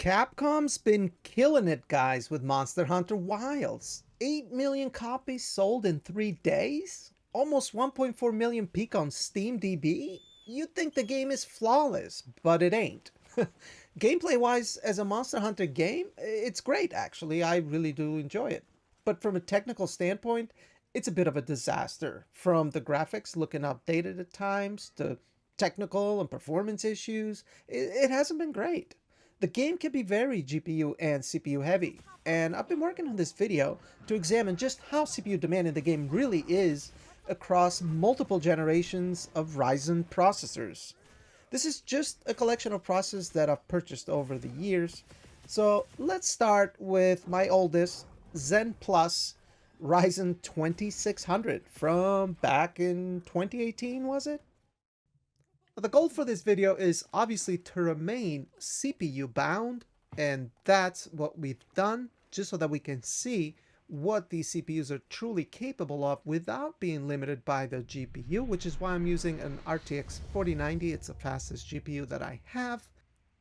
Capcom's been killing it, guys, with Monster Hunter Wilds. 8 million copies sold in 3 days? Almost 1.4 million peak on Steam DB? You'd think the game is flawless, but it ain't. Gameplay-wise, as a Monster Hunter game, it's great, actually. I really do enjoy it. But from a technical standpoint, it's a bit of a disaster. From the graphics looking outdated at times, to technical and performance issues, it hasn't been great. The game can be very GPU and CPU heavy, and I've been working on this video to examine just how CPU demanding the game really is across multiple generations of Ryzen processors. This is just a collection of processors that I've purchased over the years, so let's start with my oldest Zen Plus Ryzen 2600 from back in 2018, was it? The goal for this video is obviously to remain CPU bound, and that's what we've done, just so that we can see what these CPUs are truly capable of without being limited by the GPU, which is why I'm using an RTX 4090. It's the fastest GPU that I have.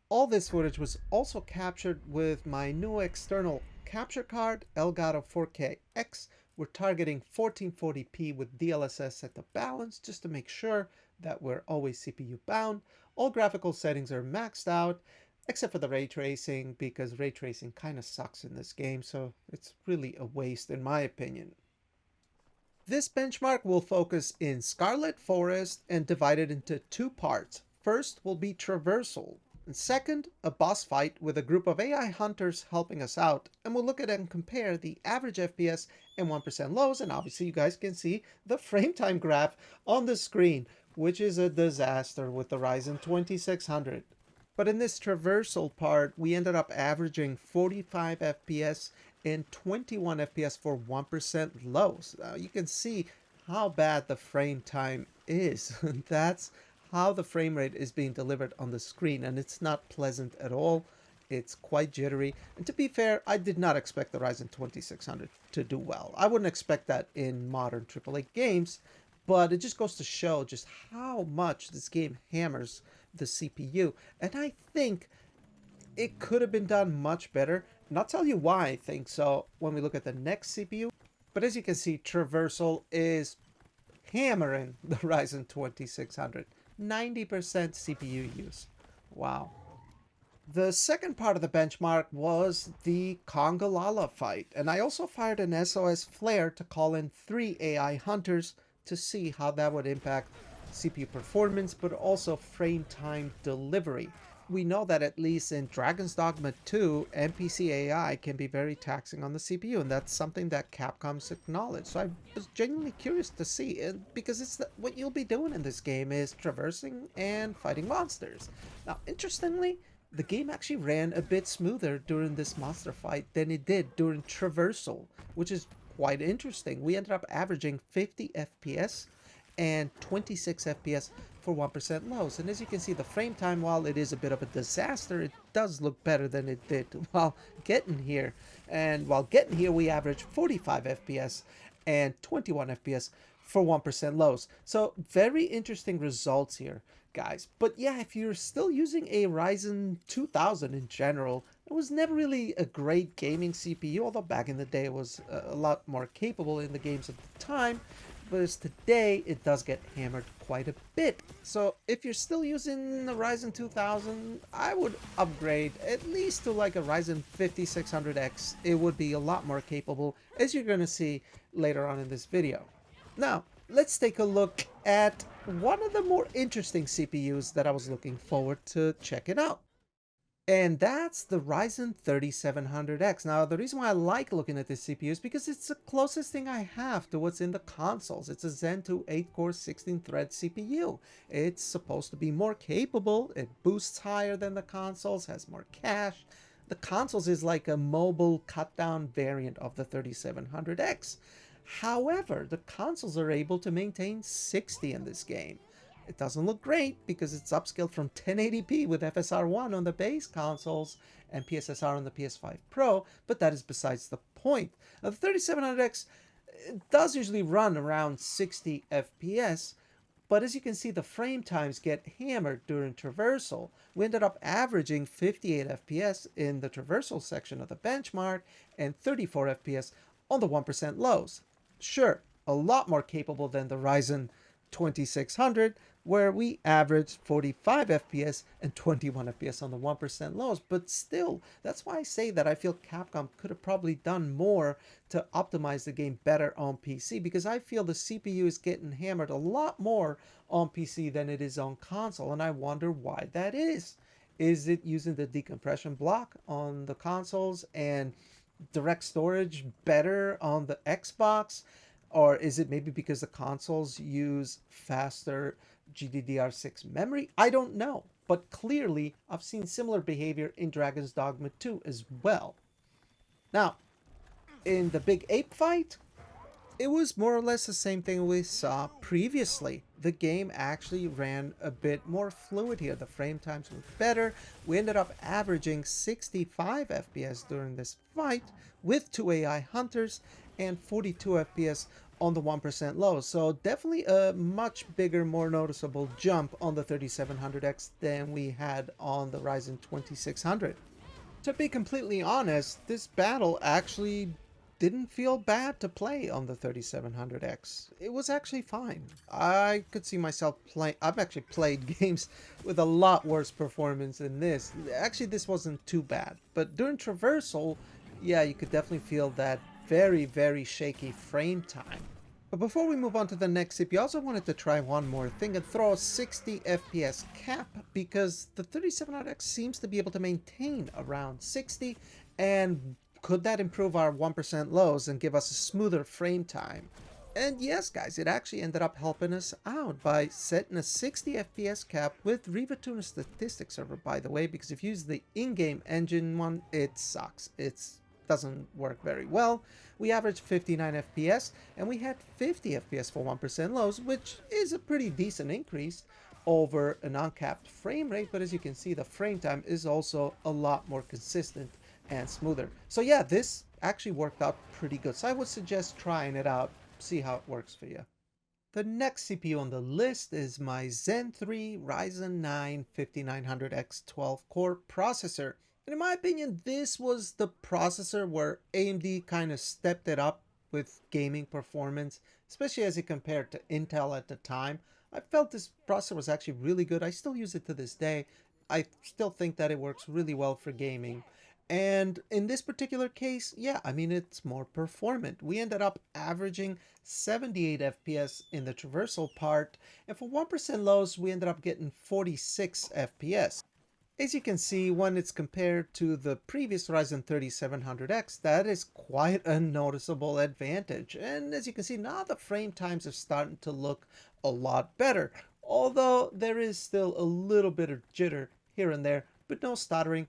All this footage was also captured with my new external capture card, Elgato 4K-X. We're targeting 1440p with DLSS at the balance, just to make sure that we're always CPU bound. All graphical settings are maxed out, except for the ray tracing, because ray tracing kind of sucks in this game, so it's really a waste in my opinion. This benchmark will focus in Scarlet Forest and divide it into two parts. First will be traversal, and second, a boss fight with a group of AI hunters helping us out, and we'll look at and compare the average FPS and 1% lows, and obviously you guys can see the frame time graph on the screen, which is a disaster with the Ryzen 2600. But in this traversal part, we ended up averaging 45 FPS and 21 FPS for 1% lows. You can see how bad the frame time is. That's how the frame rate is being delivered on the screen, and it's not pleasant at all. It's quite jittery, and to be fair, I did not expect the Ryzen 2600 to do well. I wouldn't expect that in modern AAA games, but it just goes to show just how much this game hammers the CPU, and I think it could have been done much better, and I'll tell you why I think so when we look at the next CPU. But as you can see, traversal is hammering the Ryzen 2600. 90% CPU use. Wow. The second part of the benchmark was the Congalala fight, and I also fired an SOS flare to call in 3 AI hunters to see how that would impact CPU performance, but also frame time delivery. We know that at least in Dragon's Dogma 2, NPC AI can be very taxing on the CPU, and that's something that Capcom's acknowledged. So I was genuinely curious to see, because it's what you'll be doing in this game is traversing and fighting monsters. Now, interestingly, the game actually ran a bit smoother during this monster fight than it did during traversal, which is quite interesting. We ended up averaging 50 FPS and 26 FPS for 1% lows. And as you can see, the frame time, while it is a bit of a disaster, it does look better than it did while getting here. And while getting here, we averaged 45 FPS and 21 FPS for 1% lows. So very interesting results here, guys. But yeah, if you're still using a Ryzen 2000 in general, it was never really a great gaming CPU, although back in the day it was a lot more capable in the games of the time. Whereas today, it does get hammered quite a bit. So if you're still using the Ryzen 2000, I would upgrade at least to like a Ryzen 5600X. It would be a lot more capable, as you're going to see later on in this video. Now, let's take a look at one of the more interesting CPUs that I was looking forward to checking out. And that's the Ryzen 3700X. Now, the reason why I like looking at this CPU is because it's the closest thing I have to what's in the consoles. It's a Zen 2 8-core 16-thread CPU. It's supposed to be more capable. It boosts higher than the consoles, has more cache. The consoles is like a mobile cut-down variant of the 3700X. However, the consoles are able to maintain 60 in this game. It doesn't look great because it's upscaled from 1080p with FSR1 on the base consoles and PSSR on the PS5 Pro, but that is besides the point. Now, the 3700X does usually run around 60 FPS, But as you can see, the frame times get hammered during traversal. We ended up averaging 58 FPS in the traversal section of the benchmark and 34 FPS on the 1% lows. Sure, a lot more capable than the Ryzen 2600, where we averaged 45 FPS and 21 FPS on the 1% lows, but still, that's why I say that I feel Capcom could have probably done more to optimize the game better on PC, because I feel the CPU is getting hammered a lot more on PC than it is on console, and I wonder why that is. Is it using the decompression block on the consoles and direct storage better on the Xbox? Or is it maybe because the consoles use faster GDDR6 memory? I don't know. But clearly, I've seen similar behavior in Dragon's Dogma 2 as well. Now, in the big ape fight, it was more or less the same thing we saw previously. The game actually ran a bit more fluid here. The frame times were better. We ended up averaging 65 FPS during this fight with 2 AI hunters and 42 FPS on the 1% low. So definitely a much bigger, more noticeable jump on the 3700X than we had on the Ryzen 2600. To be completely honest, this battle actually didn't feel bad to play on the 3700X. It was actually fine. I could see myself playing. I've actually played games with a lot worse performance than this. Actually, this wasn't too bad. But during traversal, yeah, you could definitely feel that very, very shaky frame time. But before we move on to the next CPU, I also wanted to try one more thing and throw a 60 FPS cap, because the 3700X seems to be able to maintain around 60, and could that improve our 1% lows and give us a smoother frame time? And yes, guys, it actually ended up helping us out by setting a 60 FPS cap with RivaTuner Statistics Server, by the way, because if you use the in-game engine one, it sucks. It doesn't work very well. We averaged 59 FPS and we had 50 FPS for 1% lows, which is a pretty decent increase over an uncapped frame rate. But as you can see, the frame time is also a lot more consistent and smoother. So yeah, this actually worked out pretty good. So I would suggest trying it out, see how it works for you. The next CPU on the list is my Zen 3 Ryzen 9 5900X 12-core processor. And in my opinion, this was the processor where AMD kind of stepped it up with gaming performance, especially as it compared to Intel at the time. I felt this processor was actually really good. I still use it to this day. I still think that it works really well for gaming. And in this particular case, yeah, I mean, it's more performant. We ended up averaging 78 FPS in the traversal part, and for 1% lows, we ended up getting 46 FPS. As you can see, when it's compared to the previous Ryzen 3700X, that is quite a noticeable advantage. And as you can see, now the frame times are starting to look a lot better. Although there is still a little bit of jitter here and there, but no stuttering.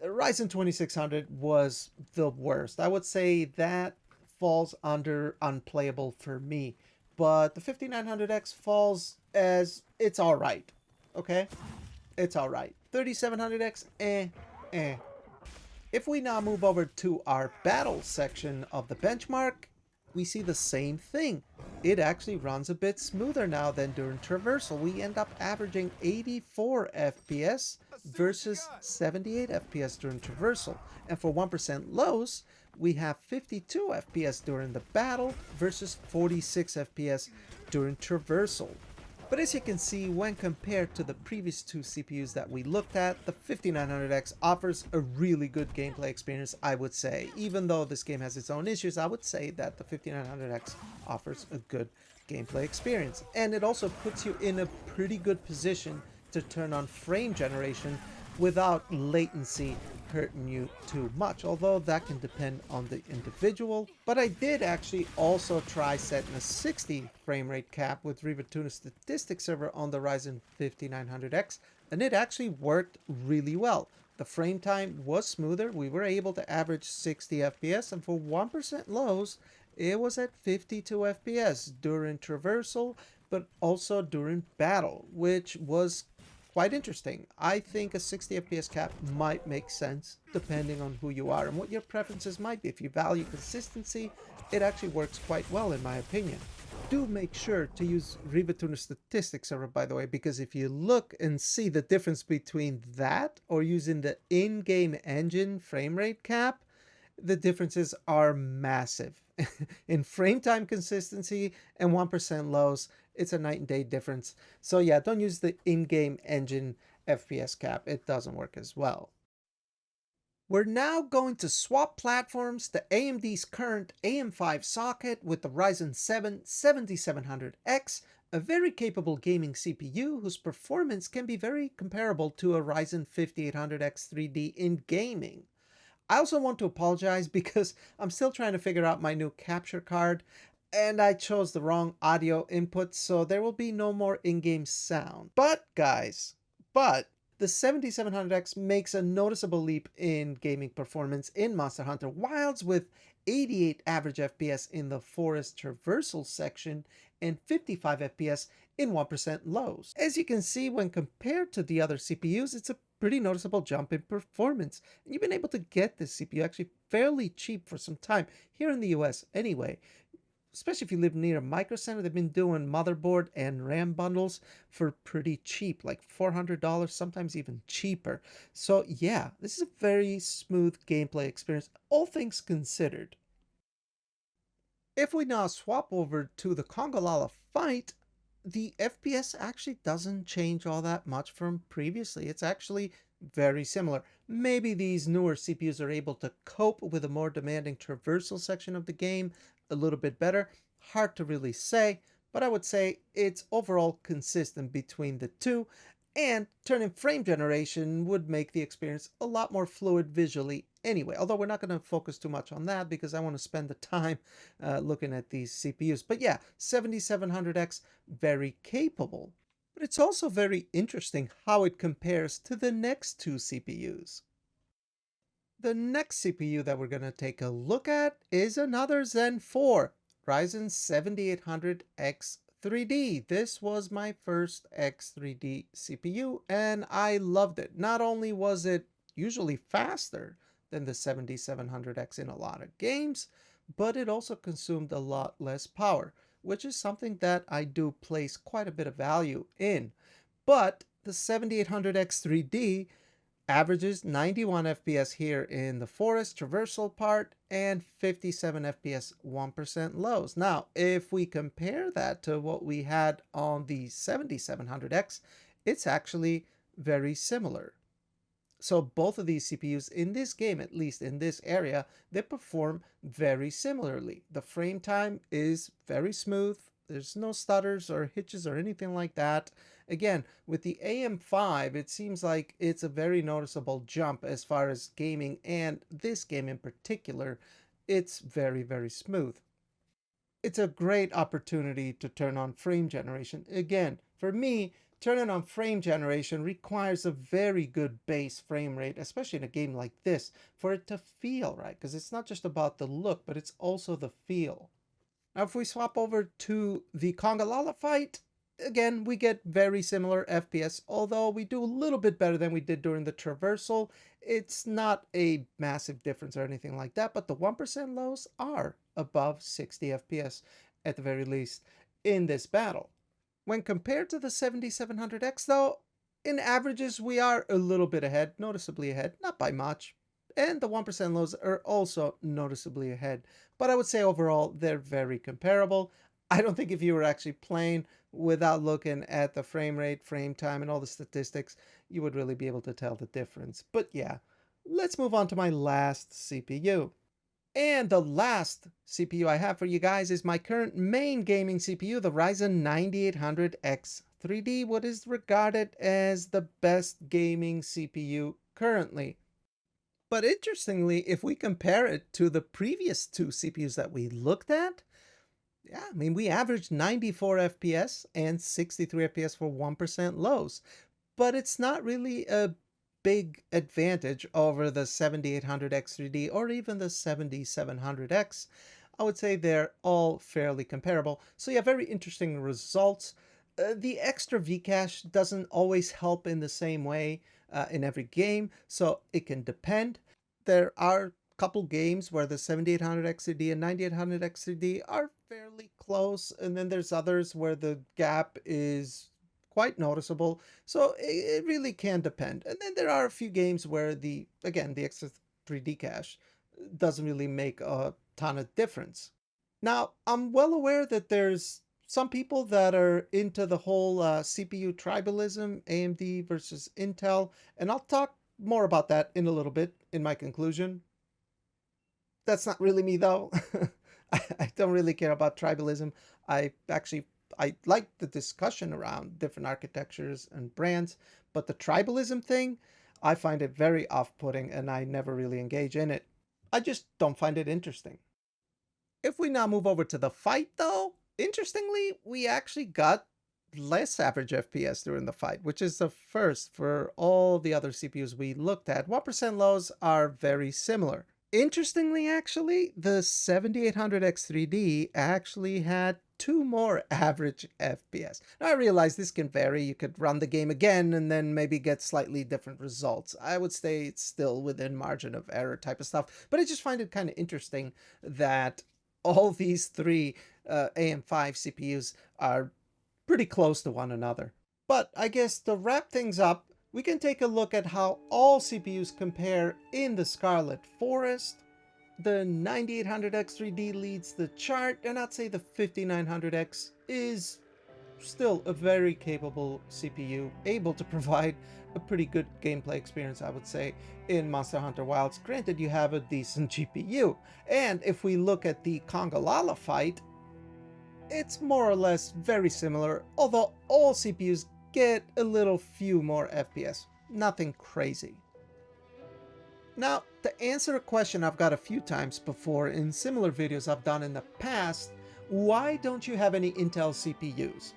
Ryzen 2600 was the worst. I would say that falls under unplayable for me. But the 5900X falls as it's alright. Okay? It's alright. 3700X, eh. If we now move over to our battle section of the benchmark, we see the same thing. It actually runs a bit smoother now than during traversal. We end up averaging 84 FPS versus 78 FPS during traversal. And for 1% lows, we have 52 FPS during the battle versus 46 FPS during traversal. But as you can see, when compared to the previous two CPUs that we looked at, the 5900X offers a really good gameplay experience, I would say. Even though this game has its own issues, I would say that the 5900X offers a good gameplay experience. And it also puts you in a pretty good position to turn on frame generation without latency hurting you too much, although that can depend on the individual. But I did actually also try setting a 60 frame rate cap with RivaTuner Statistics Server on the Ryzen 5900X, and it actually worked really well. The frame time was smoother. We were able to average 60 FPS, and for 1% lows, it was at 52 FPS during traversal, but also during battle, which was quite interesting. I think a 60 FPS cap might make sense depending on who you are and what your preferences might be. If you value consistency, it actually works quite well in my opinion. Do make sure to use RivaTuner statistics server, by the way, because if you look and see the difference between that or using the in-game engine frame rate cap, the differences are massive. In frame time consistency and 1% lows, it's a night and day difference. So yeah, don't use the in-game engine FPS cap. It doesn't work as well. We're now going to swap platforms to AMD's current AM5 socket with the Ryzen 7 7700X, a very capable gaming CPU whose performance can be very comparable to a Ryzen 5800 X3D in gaming. I also want to apologize because I'm still trying to figure out my new capture card and I chose the wrong audio input, so there will be no more in-game sound. But guys, the 7700X makes a noticeable leap in gaming performance in Monster Hunter Wilds with 88 average FPS in the forest traversal section and 55 FPS in 1% lows. As you can see, when compared to the other CPUs, it's a pretty noticeable jump in performance. And you've been able to get this CPU actually fairly cheap for some time, here in the US anyway. Especially if you live near a micro center, they've been doing motherboard and RAM bundles for pretty cheap, like $400, sometimes even cheaper. So yeah, this is a very smooth gameplay experience, all things considered. If we now swap over to the Congalala fight, the FPS actually doesn't change all that much from previously. It's actually very similar. Maybe these newer CPUs are able to cope with a more demanding traversal section of the game a little bit better. Hard to really say, but I would say it's overall consistent between the two, and turning frame generation would make the experience a lot more fluid visually anyway, although we're not going to focus too much on that because I want to spend the time looking at these CPUs. But yeah, 7700X, very capable. But it's also very interesting how it compares to the next two CPUs. The next CPU that we're going to take a look at is another Zen 4, Ryzen 7800 X3D. This was my first X3D CPU and I loved it. Not only was it usually faster than the 7700X in a lot of games, but it also consumed a lot less power, which is something that I do place quite a bit of value in. But the 7800 X3D averages 91 FPS here in the forest traversal part and 57 FPS 1% lows. Now, if we compare that to what we had on the 7700X, it's actually very similar. So both of these CPUs in this game, at least in this area, they perform very similarly. The frame time is very smooth. There's no stutters or hitches or anything like that. Again, with the AM5, it seems like it's a very noticeable jump as far as gaming, and this game in particular, it's very, very smooth. It's a great opportunity to turn on frame generation. Again, for me, turning on frame generation requires a very good base frame rate, especially in a game like this, for it to feel right, because it's not just about the look, but it's also the feel. Now, if we swap over to the Congalala fight, again, we get very similar FPS, although we do a little bit better than we did during the traversal. It's not a massive difference or anything like that, but the 1% lows are above 60 FPS at the very least in this battle. When compared to the 7700X though, in averages we are a little bit ahead, noticeably ahead, not by much. And the 1% lows are also noticeably ahead. But I would say overall they're very comparable. I don't think if you were actually playing without looking at the frame rate, frame time, and all the statistics, you would really be able to tell the difference. But yeah, let's move on to my last CPU. And the last CPU I have for you guys is my current main gaming CPU, the Ryzen 9800 X3D, what is regarded as the best gaming CPU currently. But interestingly, if we compare it to the previous two CPUs that we looked at, yeah, I mean, we averaged 94 FPS and 63 FPS for 1% lows. But it's not really a big advantage over the 7800 X3D or even the 7700X. I would say they're all fairly comparable. So yeah, very interesting results. The extra Vcache doesn't always help in the same way in every game, so it can depend. There are couple games where the 7800 X3D and 9800 X3D are fairly close, and then there's others where the gap is quite noticeable. So it really can depend. And then there are a few games where again, the X3D cache doesn't really make a ton of difference. Now, I'm well aware that there's some people that are into the whole CPU tribalism, AMD versus Intel, and I'll talk more about that in a little bit in my conclusion. That's not really me though. I don't really care about tribalism. I like the discussion around different architectures and brands, but the tribalism thing, I find it very off-putting and I never really engage in it. I just don't find it interesting. If we now move over to the fight though, interestingly, we actually got less average FPS during the fight, which is the first for all the other CPUs we looked at. 1% lows are very similar. Interestingly, actually, the 7800 X3D actually had 2 more average FPS. Now, I realize this can vary. You could run the game again and then maybe get slightly different results. I would say it's still within margin of error type of stuff, but I just find it kind of interesting that all these three AM5 CPUs are pretty close to one another. But I guess to wrap things up, we can take a look at how all CPUs compare in the Scarlet Forest. The 9800 X3D leads the chart, and I'd say the 5900X is still a very capable CPU, able to provide a pretty good gameplay experience, I would say, in Monster Hunter Wilds. Granted, you have a decent GPU. And if we look at the Congalala fight, it's more or less very similar, although all CPUs get a little few more FPS. Nothing crazy. Now, to answer a question I've got a few times before in similar videos I've done in the past, why don't you have any Intel CPUs?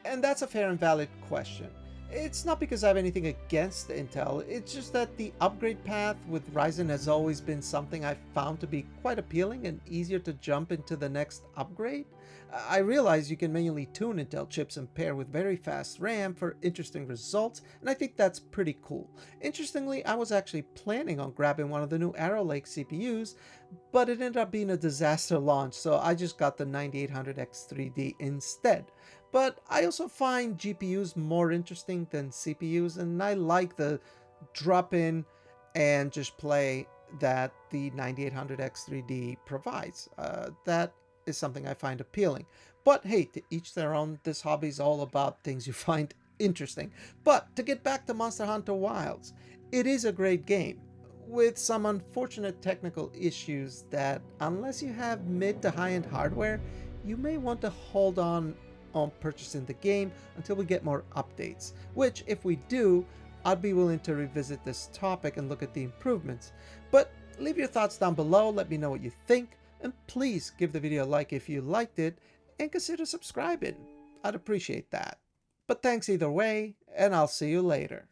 And that's a fair and valid question. It's not because I have anything against Intel, it's just that the upgrade path with Ryzen has always been something I've found to be quite appealing and easier to jump into the next upgrade. I realize you can manually tune Intel chips and pair with very fast RAM for interesting results, and I think that's pretty cool. Interestingly, I was actually planning on grabbing one of the new Arrow Lake CPUs, but it ended up being a disaster launch, so I just got the 9800 X3D instead. But I also find GPUs more interesting than CPUs, and I like the drop in and just play that the 9800 X3D provides. That is something I find appealing. But hey, to each their own. This hobby is all about things you find interesting. But to get back to Monster Hunter Wilds, it is a great game with some unfortunate technical issues that, unless you have mid to high-end hardware, you may want to hold on purchasing the game until we get more updates, which if we do, I'd be willing to revisit this topic and look at the improvements. But leave your thoughts down below, let me know what you think, and please give the video a like if you liked it, and consider subscribing. I'd appreciate that. But thanks either way, and I'll see you later.